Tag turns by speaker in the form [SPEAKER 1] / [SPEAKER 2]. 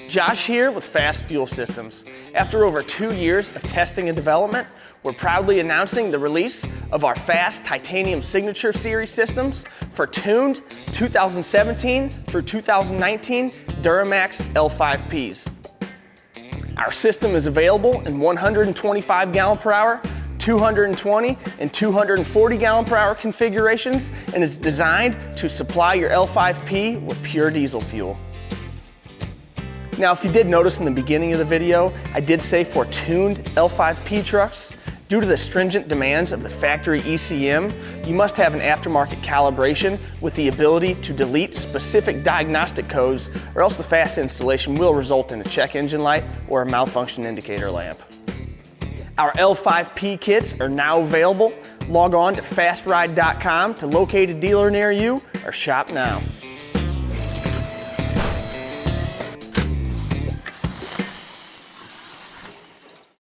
[SPEAKER 1] Josh here with FASS Fuel Systems. After over 2 years of testing and development, we're proudly announcing the release of our FASS Titanium Signature Series systems for tuned 2017 through 2019 Duramax L5Ps. Our system is available in 125 gallon per hour, 220 and 240 gallon per hour configurations, and is designed to supply your L5P with pure diesel fuel. Now, if you did notice in the beginning of the video, I did say for tuned L5P trucks, due to the stringent demands of the factory ECM, you must have an aftermarket calibration with the ability to delete specific diagnostic codes, or else the FASS installation will result in a check engine light or a malfunction indicator lamp. Our L5P kits are now available. Log on to fastride.com to locate a dealer near you or shop now.